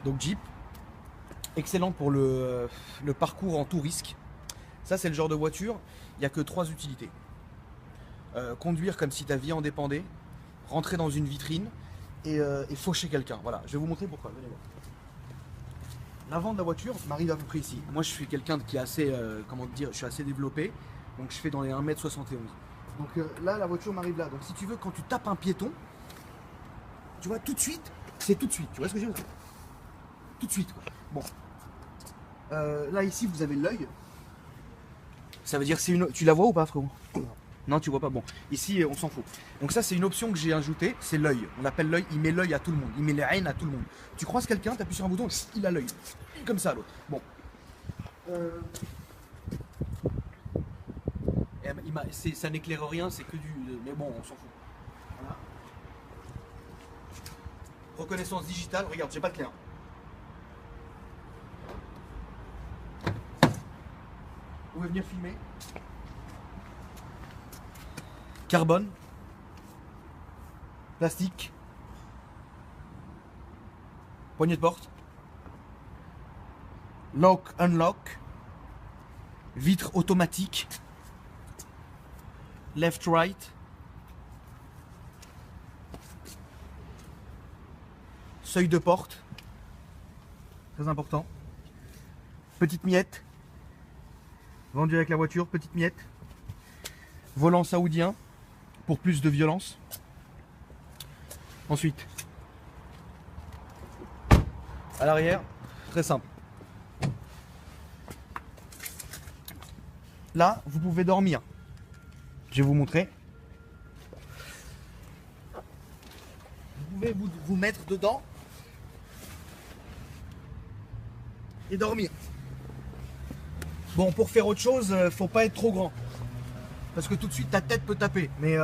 Donc Jeep, excellente pour le parcours en tout risque. Ça c'est le genre de voiture, il n'y a que 3 utilités. Conduire comme si ta vie en dépendait, rentrer dans une vitrine et faucher quelqu'un. Voilà, je vais vous montrer pourquoi. Venez voir. L'avant de la voiture m'arrive à peu près ici. Moi je suis quelqu'un qui est assez, comment dire, je suis assez développé, donc je fais dans les 1,71 m. Donc là la voiture m'arrive là. Donc si tu veux, quand tu tapes un piéton, tu vois tout de suite, c'est tout de suite. Tu vois ce que je veux dire? Tout de suite quoi. Bon. Là ici vous avez l'œil. Ça veut dire c'est une. Tu la vois ou pas frérot? Non, tu vois pas. Bon, ici on s'en fout. Donc ça c'est une option que j'ai ajoutée, c'est l'œil. On appelle l'œil, il met l'œil à tout le monde, il met les haines à tout le monde. Tu croises quelqu'un, tu appuies sur un bouton, il a l'œil. Comme ça l'autre. Bon. Ça n'éclaire rien, c'est que du. Mais bon, on s'en fout. Voilà. Reconnaissance digitale, regarde, j'ai pas de clair. Vous pouvez venir filmer. Carbone, plastique, poignée de porte, lock, unlock, vitre automatique, left, right, seuil de porte, très important, petite miette, vendu avec la voiture, petite miette, volant saoudien, pour plus de violence. Ensuite, à l'arrière, très simple. Là, vous pouvez dormir. Je vais vous montrer. Vous pouvez vous mettre dedans et dormir. Bon, pour faire autre chose, faut pas être trop grand. Parce que tout de suite ta tête peut taper. Mais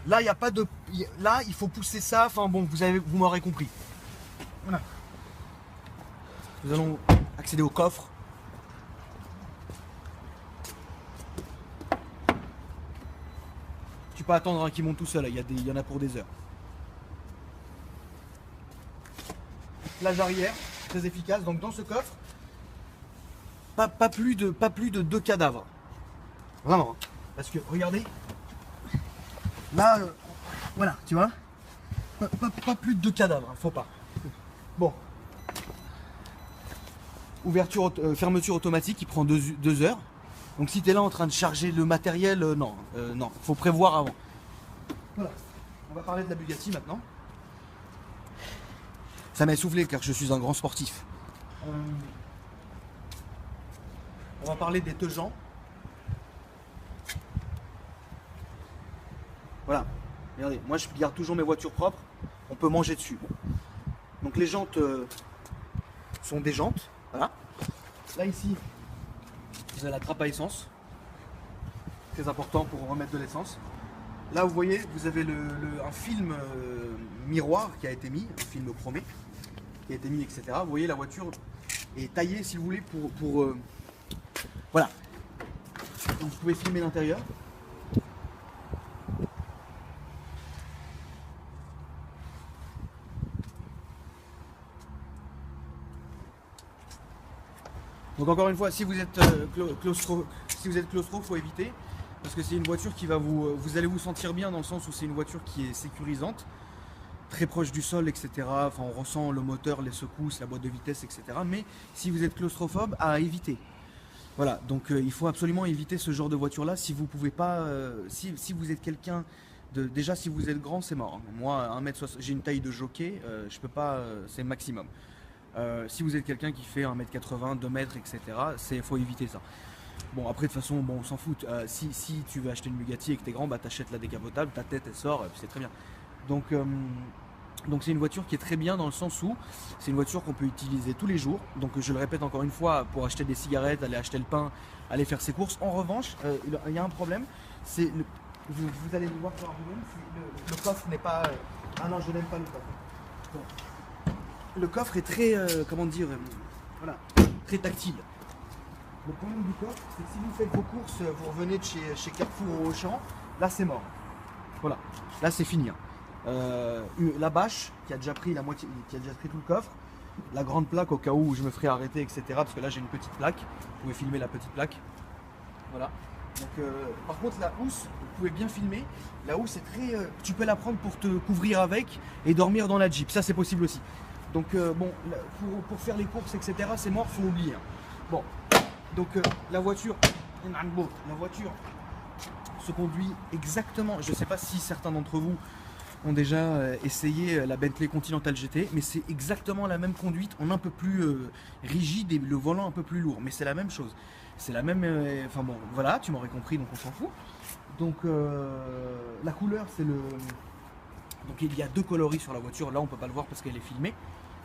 là, il n'y a pas de. Là, il faut pousser ça. Enfin bon, vous m'aurez compris. Voilà. Nous allons accéder au coffre. Tu peux attendre qu'il monte tout seul. Il y en a pour des heures. Plage arrière, très efficace. Donc dans ce coffre, pas plus de 2 cadavres. Vraiment. Parce que, regardez, là, voilà, tu vois, pas plus de 2 cadavres, faut pas. Bon. Ouverture, fermeture automatique qui prend 2 heures. Donc si tu es là en train de charger le matériel, non, faut prévoir avant. Voilà. On va parler de la Bugatti maintenant. Ça m'a essoufflé car je suis un grand sportif. On va parler des Teujans. Voilà, regardez, moi je garde toujours mes voitures propres, on peut manger dessus. Donc les jantes sont des jantes, voilà. Là ici, vous avez la trappe à essence, très important pour remettre de l'essence. Là vous voyez, vous avez un film miroir qui a été mis, un film chromé, qui a été mis, etc. Vous voyez la voiture est taillée si vous voulez pour voilà. Donc vous pouvez filmer l'intérieur. Donc encore une fois, si vous êtes claustro, faut éviter, parce que c'est une voiture qui va vous allez vous sentir bien dans le sens où c'est une voiture qui est sécurisante, très proche du sol, etc. Enfin, on ressent le moteur, les secousses, la boîte de vitesse, etc. Mais si vous êtes claustrophobe, à éviter. Voilà, donc il faut absolument éviter ce genre de voiture-là. Si vous pouvez pas, si vous êtes quelqu'un déjà si vous êtes grand, c'est mort. Moi, 1m60, j'ai une taille de jockey, je peux pas, c'est maximum. Si vous êtes quelqu'un qui fait 1m80, 2 mètres, etc., faut éviter ça. Bon, après, de toute façon, bon, on s'en fout. Si tu veux acheter une Bugatti et que t'es grand, bah t'achètes la décapotable, ta tête elle sort, et puis c'est très bien. Donc c'est une voiture qui est très bien dans le sens où c'est une voiture qu'on peut utiliser tous les jours. Donc je le répète encore une fois, pour acheter des cigarettes, aller acheter le pain, aller faire ses courses. En revanche, il y a un problème, c'est vous allez le voir par vous-même, le coffre n'est pas... Ah non, je n'aime pas le coffre. Bon. Le coffre est très, comment dire, voilà, très tactile. Le problème du coffre, c'est que si vous faites vos courses, vous revenez de chez Carrefour ou Auchan, là c'est mort. Voilà, là c'est fini. Hein. La bâche qui a déjà pris la moitié, qui a déjà pris tout le coffre. la grande plaque au cas où je me ferai arrêter, etc. Parce que là j'ai une petite plaque. Vous pouvez filmer la petite plaque. Voilà. Donc, par contre la housse, vous pouvez bien filmer. La housse est très... tu peux la prendre pour te couvrir avec et dormir dans la Jeep. Ça c'est possible aussi. Donc bon, pour faire les courses, etc. c'est mort, faut oublier. Hein. Bon, donc la voiture se conduit exactement. Je ne sais pas si certains d'entre vous ont déjà essayé la Bentley Continental GT, mais c'est exactement la même conduite, en un peu plus rigide et le volant un peu plus lourd, mais c'est la même chose. C'est la même... Enfin bon, voilà, tu m'aurais compris, donc on s'en fout. Donc la couleur, c'est le... Donc il y a deux coloris sur la voiture, là on peut pas le voir parce qu'elle est filmée.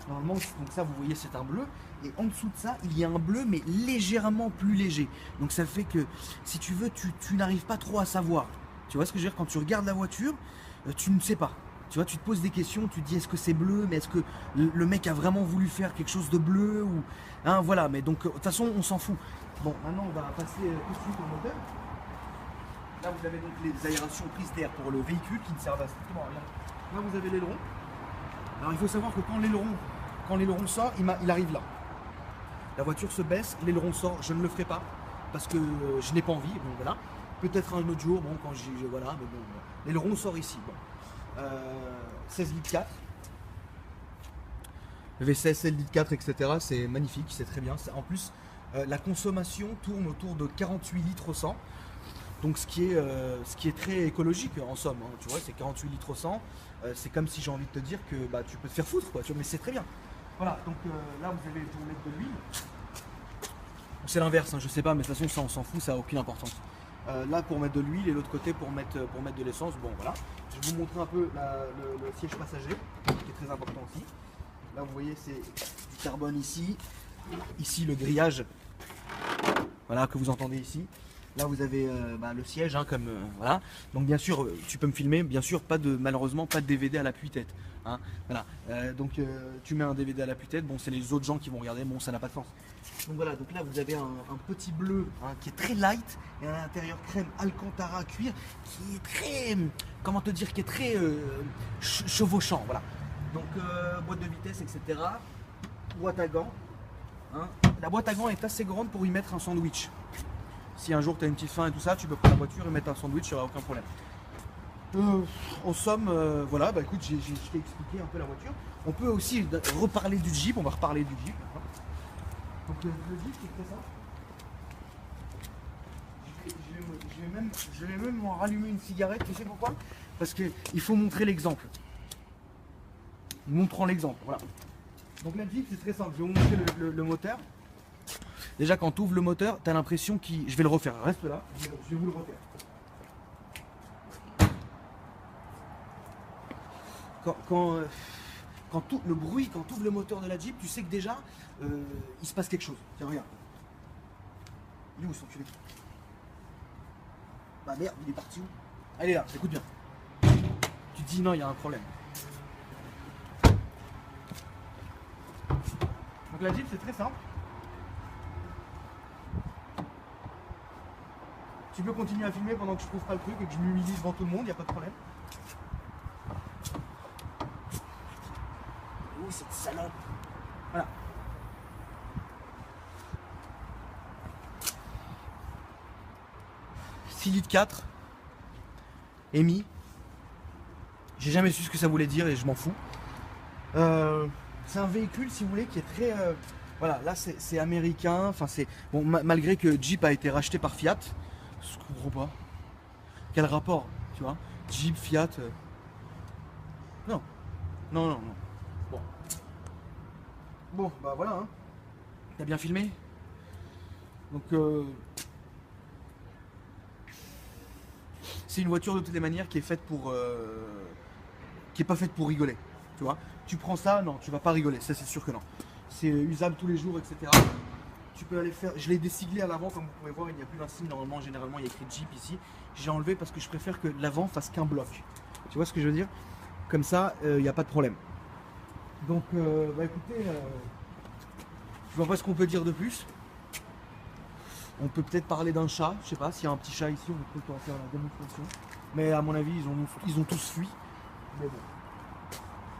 Normalement, donc ça vous voyez c'est un bleu, et en dessous de ça il y a un bleu mais légèrement plus léger. Donc ça fait que si tu veux, tu n'arrives pas trop à savoir. Tu vois ce que je veux dire, quand tu regardes la voiture, tu ne sais pas. Tu vois, tu te poses des questions, tu te dis est-ce que c'est bleu, mais est-ce que le mec a vraiment voulu faire quelque chose de bleu ou... Hein, voilà, mais donc de toute façon on s'en fout. Bon, maintenant on va passer tout de suite au moteur. Là vous avez donc les aérations prises d'air pour le véhicule qui ne servent à strictement rien. Là vous avez l'aileron. Alors il faut savoir que quand l'aileron sort, il arrive là. La voiture se baisse, l'aileron sort, je ne le ferai pas parce que je n'ai pas envie, bon voilà. Peut-être un autre jour, bon quand voilà, mais bon, l'aileron sort ici. Bon. 16 litres 4. V16, 16 litres 4, etc. C'est magnifique, c'est très bien. En plus, la consommation tourne autour de 48 litres au 100. Donc ce qui est très écologique en somme, hein, tu vois, c'est 48 litres au 100. C'est comme si j'ai envie de te dire que bah, tu peux te faire foutre, quoi, tu vois, mais c'est très bien. Voilà, donc là vous allez pour mettre de l'huile. C'est l'inverse, hein, je sais pas, mais de toute façon ça on s'en fout, ça n'a aucune importance. Là pour mettre de l'huile et l'autre côté pour mettre de l'essence, bon voilà. Je vais vous montrer un peu le siège passager, qui est très important aussi. Là vous voyez c'est du carbone ici, ici le grillage, voilà, que vous entendez ici. Là vous avez le siège, hein, comme voilà. Donc bien sûr tu peux me filmer, bien sûr malheureusement pas de DVD à l'appui-tête. Hein, voilà. Donc tu mets un DVD à l'appui-tête, bon c'est les autres gens qui vont regarder, bon ça n'a pas de sens. Donc voilà, donc là vous avez un petit bleu, hein, qui est très light et à l'intérieur crème Alcantara cuir qui est très, comment te dire, qui est très chevauchant, voilà. Donc boîte de vitesse, etc. Boîte à gants. Hein. La boîte à gants est assez grande pour y mettre un sandwich. Si un jour tu as une petite faim et tout ça, tu peux prendre la voiture et mettre un sandwich, il n'y aura aucun problème. En somme, voilà, bah écoute, je t'ai expliqué un peu la voiture. On peut aussi reparler du Jeep, on va reparler du Jeep. Donc le Jeep c'est très simple. Je vais même rallumer une cigarette, tu sais pourquoi? Parce qu'il faut montrer l'exemple. Montrons l'exemple, voilà. Donc la Jeep c'est très simple, je vais vous montrer le moteur. Déjà quand tu ouvres le moteur, tu as l'impression qu'il... Je vais le refaire, reste là, je vais vous le refaire. Quand tout le bruit, quand tu ouvres le moteur de la Jeep, tu sais que déjà, il se passe quelque chose. Tiens, regarde. Il est où son culé? Bah merde, il est parti où? Allez là, écoute bien. Tu te dis non, il y a un problème. Donc la Jeep c'est très simple. Tu peux continuer à filmer pendant que je trouve pas le truc et que je m'humilie devant tout le monde, il n'y a pas de problème. Où cette salope? Voilà. « 6 litres 4 émis. J'ai jamais su ce que ça voulait dire et je m'en fous. C'est un véhicule, si vous voulez, qui est très... voilà, là c'est américain. Enfin, c'est bon, malgré que Jeep a été racheté par Fiat. Je comprends pas. Quel rapport, tu vois? Jeep, Fiat. Non. Non, non, non. Bon. Bon, bah voilà. Hein. T'as bien filmé? Donc, c'est une voiture de toutes les manières qui est faite pour... qui est pas faite pour rigoler. Tu vois? Tu prends ça, non, tu vas pas rigoler. Ça, c'est sûr que non. C'est usable tous les jours, etc. Tu peux aller faire... Je l'ai désiglé à l'avant, comme vous pouvez voir, il n'y a plus d'un signe. Normalement, généralement, il y a écrit Jeep ici. J'ai enlevé parce que je préfère que l'avant fasse qu'un bloc. Tu vois ce que je veux dire? Comme ça, il n'y a pas de problème. Donc, bah écoutez, je vois pas ce qu'on peut dire de plus. On peut peut-être parler d'un chat. Je sais pas, s'il y a un petit chat ici, on peut en faire la démonstration. Mais à mon avis, ils ont tous fui. Mais bon.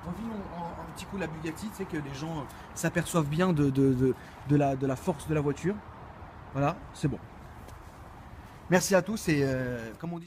Refilons un petit coup la Bugatti, c'est que les gens s'aperçoivent bien de la force de la voiture. Voilà, c'est bon. Merci à tous et comme on dit.